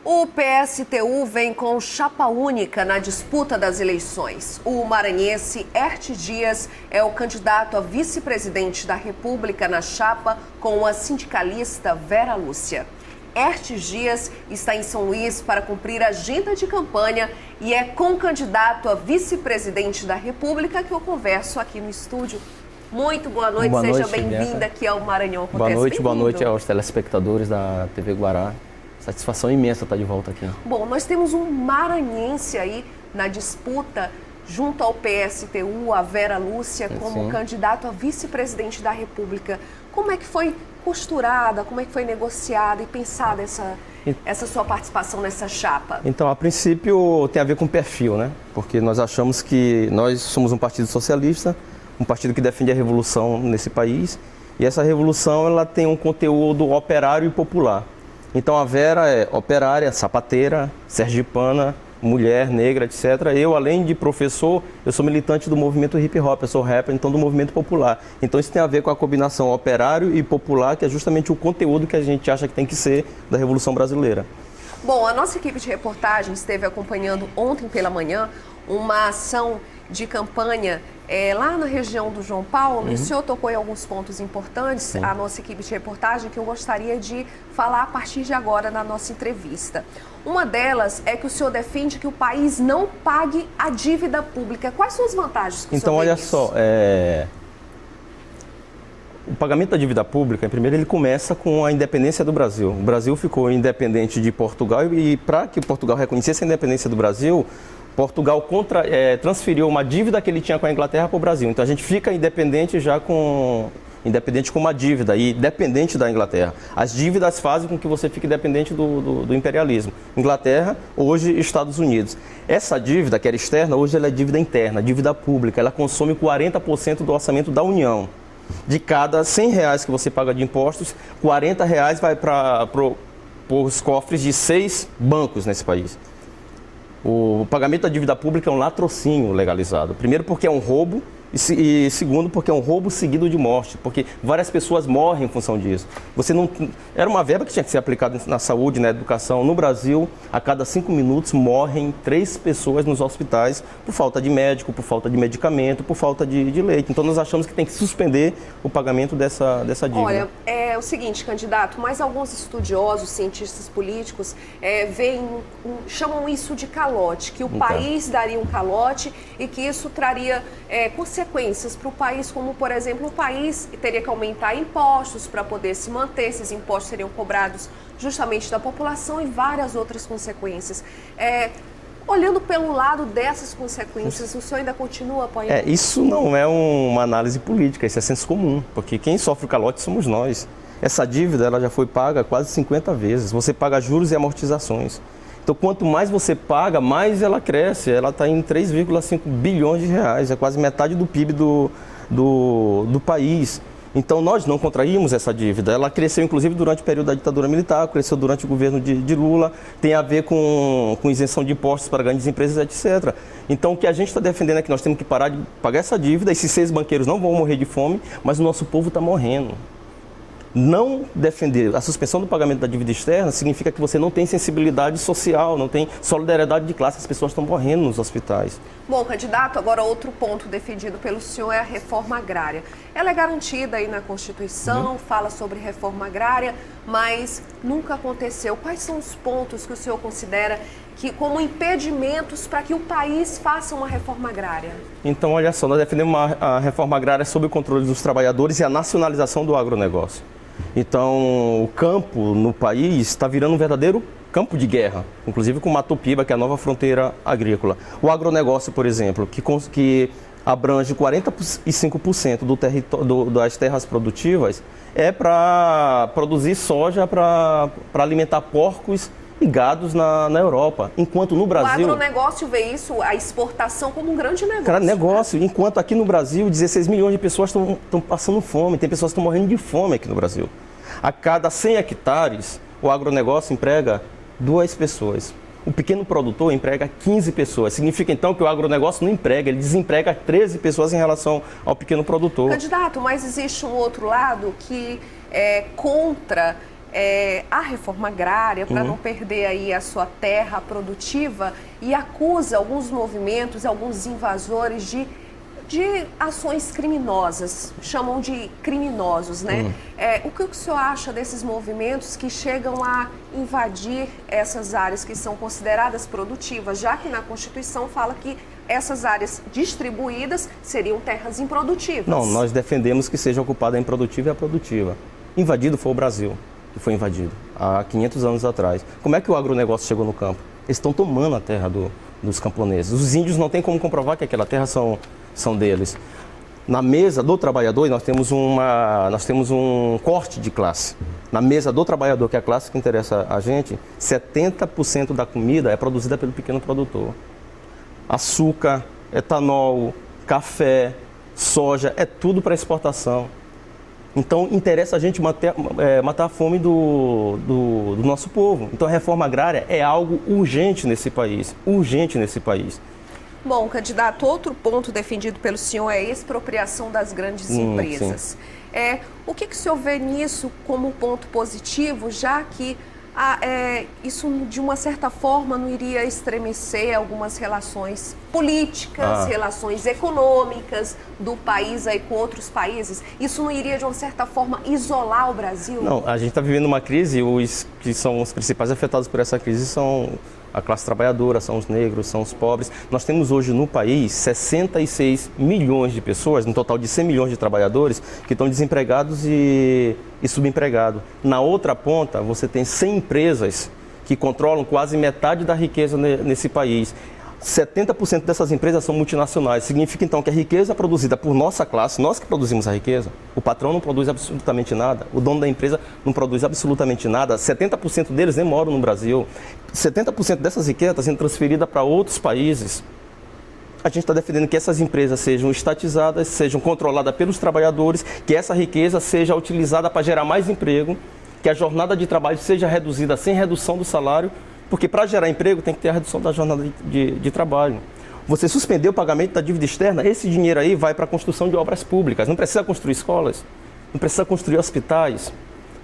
O PSTU vem com chapa única na disputa das eleições. O maranhense Hertes Dias é o candidato a vice-presidente da República na chapa com a sindicalista Vera Lúcia. Hertes Dias está em São Luís para cumprir a agenda de campanha e é com o candidato a vice-presidente da República que eu converso aqui no estúdio. Muito boa noite, seja bem-vinda aqui ao Maranhão Acontece. Boa noite aos telespectadores da TV Guará. Satisfação imensa estar de volta aqui. Bom, nós temos um maranhense aí na disputa junto ao PSTU, a Vera Lúcia, como candidato a vice-presidente da República. Como é que foi costurada, como é que foi negociada e pensada essa sua participação nessa chapa? Então, a princípio tem a ver com perfil, né? Porque nós achamos que nós somos um partido socialista, um partido que defende a revolução nesse país, e essa revolução ela tem um conteúdo operário e popular. Então a Vera é operária, sapateira, sergipana, mulher, negra, etc. Eu, além de professor, eu sou militante do movimento hip hop, eu sou rapper, então do movimento popular. Então isso tem a ver com a combinação operário e popular, que é justamente o conteúdo que a gente acha que tem que ser da Revolução Brasileira. Bom, a nossa equipe de reportagem esteve acompanhando ontem pela manhã uma ação de campanha lá na região do João Paulo. O senhor tocou em alguns pontos importantes, a nossa equipe de reportagem, que eu gostaria de falar a partir de agora na nossa entrevista. Uma delas é que o senhor defende que o país não pague a dívida pública. Quais são as vantagens que o senhor vê? Então, olha só, o pagamento da dívida pública, primeiro, ele começa com a independência do Brasil. O Brasil ficou independente de Portugal e para que Portugal reconhecesse a independência do Brasil, Portugal transferiu uma dívida que ele tinha com a Inglaterra para o Brasil. Então a gente fica independente com uma dívida e dependente da Inglaterra. As dívidas fazem com que você fique dependente do imperialismo. Inglaterra, hoje Estados Unidos. Essa dívida, que era externa, hoje ela é dívida interna, dívida pública. Ela consome 40% do orçamento da União. De cada R$100 que você paga de impostos, R$40 vai para os cofres de 6 bancos nesse país. O pagamento da dívida pública é um latrocínio legalizado. Primeiro porque é um roubo e segundo porque é um roubo seguido de morte, porque várias pessoas morrem em função disso. Era uma verba que tinha que ser aplicada na saúde, na educação. No Brasil, a cada 5 minutos morrem 3 pessoas nos hospitais por falta de médico, por falta de medicamento, por falta de leite. Então nós achamos que tem que suspender o pagamento dessa dívida. Olha, é o seguinte, candidato, mas alguns estudiosos, cientistas políticos chamam isso de calote, que o país daria um calote e que isso traria consequências para o país, como, por exemplo, o país teria que aumentar impostos para poder se manter, esses impostos seriam cobrados justamente da população e várias outras consequências. Olhando pelo lado dessas consequências, o senhor ainda continua apoiando? Isso não é uma análise política, isso é senso comum, porque quem sofre o calote somos nós. Essa dívida ela já foi paga quase 50 vezes, você paga juros e amortizações. Então, quanto mais você paga, mais ela cresce. Ela está em 3,5 bilhões de reais, é quase metade do PIB do país. Então, nós não contraímos essa dívida. Ela cresceu, inclusive, durante o período da ditadura militar, cresceu durante o governo de Lula, tem a ver com isenção de impostos para grandes empresas, etc. Então, o que a gente está defendendo é que nós temos que parar de pagar essa dívida. Esses 6 banqueiros não vão morrer de fome, mas o nosso povo está morrendo. Não defender a suspensão do pagamento da dívida externa significa que você não tem sensibilidade social, não tem solidariedade de classe, as pessoas estão morrendo nos hospitais. Bom, candidato, agora outro ponto defendido pelo senhor é a reforma agrária. Ela é garantida aí na Constituição, fala sobre reforma agrária, mas nunca aconteceu. Quais são os pontos que o senhor considera como impedimentos para que o país faça uma reforma agrária? Então, olha só, nós defendemos a reforma agrária sob o controle dos trabalhadores e a nacionalização do agronegócio. Então, o campo no país está virando um verdadeiro campo de guerra, inclusive com Matopiba, que é a nova fronteira agrícola. O agronegócio, por exemplo, que abrange 45% das terras produtivas, é para produzir soja para alimentar porcos e gados na Europa, enquanto no Brasil... O agronegócio vê isso, a exportação, como um grande negócio. Cara, negócio, enquanto aqui no Brasil 16 milhões de pessoas estão passando fome, tem pessoas que estão morrendo de fome aqui no Brasil. A cada 100 hectares, o agronegócio emprega 2 pessoas. O pequeno produtor emprega 15 pessoas. Significa, então, que o agronegócio não emprega, ele desemprega 13 pessoas em relação ao pequeno produtor. Candidato, mas existe um outro lado que é contra a reforma agrária para não perder aí a sua terra produtiva e acusa alguns movimentos, alguns invasores de ações criminosas, chamam de criminosos, né? O que o senhor acha desses movimentos que chegam a invadir essas áreas que são consideradas produtivas, já que na Constituição fala que essas áreas distribuídas seriam terras improdutivas? Não, nós defendemos que seja ocupada a improdutiva e a produtiva. Invadido foi o Brasil, que foi invadido há 500 anos atrás. Como é que o agronegócio chegou no campo? Eles estão tomando a terra dos camponeses. Os índios não têm como comprovar que aquela terra são deles. Na mesa do trabalhador, nós temos um corte de classe. Na mesa do trabalhador, que é a classe que interessa a gente, 70% da comida é produzida pelo pequeno produtor. Açúcar, etanol, café, soja, é tudo para exportação. Então, interessa a gente matar a fome do nosso povo. Então, a reforma agrária é algo urgente nesse país, Bom, candidato, outro ponto defendido pelo senhor é a expropriação das grandes empresas. O que o senhor vê nisso como um ponto positivo, já que isso, de uma certa forma, não iria estremecer algumas relações políticas, relações econômicas do país aí com outros países? Isso não iria, de uma certa forma, isolar o Brasil? Não, a gente está vivendo uma crise e os que são os principais afetados por essa crise são a classe trabalhadora, são os negros, são os pobres. Nós temos hoje no país 66 milhões de pessoas, no total de 100 milhões de trabalhadores, que estão desempregados e subempregados. Na outra ponta, você tem 100 empresas que controlam quase metade da riqueza nesse país. 70% dessas empresas são multinacionais. Significa, então, que a riqueza produzida por nossa classe, nós que produzimos a riqueza, o patrão não produz absolutamente nada, o dono da empresa não produz absolutamente nada, 70% deles nem moram no Brasil, 70% dessas riquezas estão sendo transferidas para outros países. A gente está defendendo que essas empresas sejam estatizadas, sejam controladas pelos trabalhadores, que essa riqueza seja utilizada para gerar mais emprego, que a jornada de trabalho seja reduzida sem redução do salário, porque para gerar emprego tem que ter a redução da jornada de trabalho. Você suspender o pagamento da dívida externa, esse dinheiro aí vai para a construção de obras públicas. Não precisa construir escolas, não precisa construir hospitais,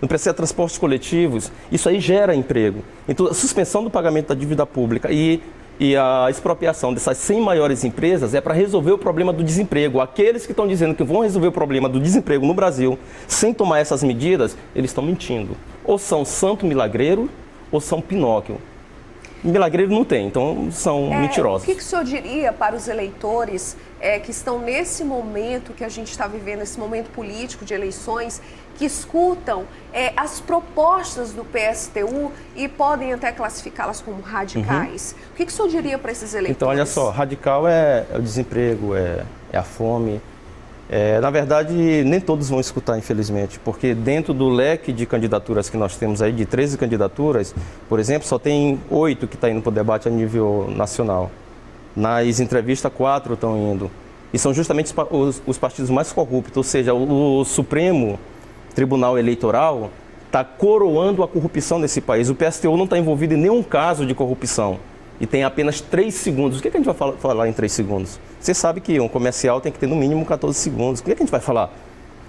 não precisa transportes coletivos. Isso aí gera emprego. Então, a suspensão do pagamento da dívida pública e a expropriação dessas 100 maiores empresas é para resolver o problema do desemprego. Aqueles que estão dizendo que vão resolver o problema do desemprego no Brasil sem tomar essas medidas, eles estão mentindo. Ou são santo milagreiro ou são Pinóquio. Milagreiro não tem, então são mentirosos. O que o senhor diria para os eleitores que estão nesse momento que a gente está vivendo, esse momento político de eleições, que escutam as propostas do PSTU e podem até classificá-las como radicais? O que o senhor diria para esses eleitores? Então, olha só, radical é o desemprego, é a fome. Na verdade, nem todos vão escutar, infelizmente, porque dentro do leque de candidaturas que nós temos aí, de 13 candidaturas, por exemplo, só tem 8 que estão indo para o debate a nível nacional. Nas entrevistas, 4 estão indo. E são justamente os partidos mais corruptos, ou seja, o Supremo Tribunal Eleitoral está coroando a corrupção nesse país. O PSTU não está envolvido em nenhum caso de corrupção. E tem apenas 3 segundos. O que a gente vai falar em 3 segundos? Você sabe que um comercial tem que ter no mínimo 14 segundos. O que a gente vai falar?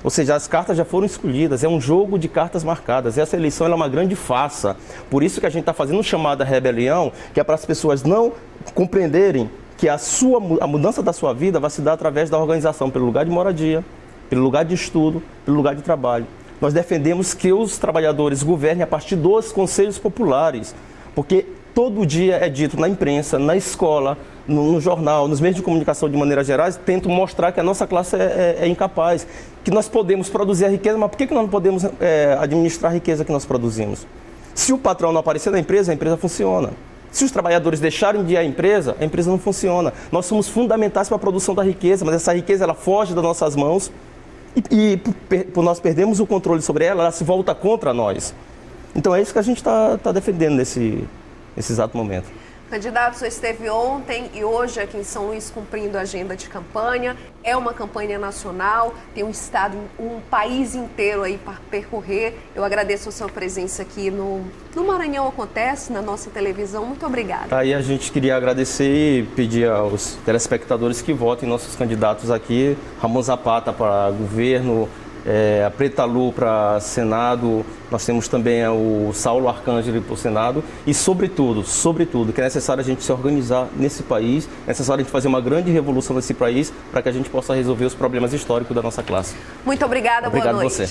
Ou seja, as cartas já foram escolhidas, é um jogo de cartas marcadas. Essa eleição é uma grande farsa. Por isso que a gente está fazendo chamada rebelião, que é para as pessoas não compreenderem que a mudança da sua vida vai se dar através da organização pelo lugar de moradia, pelo lugar de estudo, pelo lugar de trabalho. Nós defendemos que os trabalhadores governem a partir dos conselhos populares, porque todo dia é dito na imprensa, na escola, no jornal, nos meios de comunicação de maneira geral, tentam mostrar que a nossa classe é incapaz, que nós podemos produzir a riqueza, mas por que nós não podemos administrar a riqueza que nós produzimos? Se o patrão não aparecer na empresa, a empresa funciona. Se os trabalhadores deixarem de ir à empresa, a empresa não funciona. Nós somos fundamentais para a produção da riqueza, mas essa riqueza ela foge das nossas mãos e por nós perdermos o controle sobre ela, ela se volta contra nós. Então é isso que a gente está defendendo nesse exato momento. Candidato, o senhor esteve ontem e hoje aqui em São Luís cumprindo a agenda de campanha. É uma campanha nacional, tem um estado, um país inteiro aí para percorrer. Eu agradeço a sua presença aqui no Maranhão Acontece, na nossa televisão. Muito obrigada. Aí a gente queria agradecer e pedir aos telespectadores que votem nossos candidatos aqui. Ramon Zapata para governo, a Preta Lu para Senado, nós temos também o Saulo Arcângelo para o Senado e, sobretudo, que é necessário a gente se organizar nesse país, é necessário a gente fazer uma grande revolução nesse país para que a gente possa resolver os problemas históricos da nossa classe. Muito obrigada, boa noite. Obrigado a você.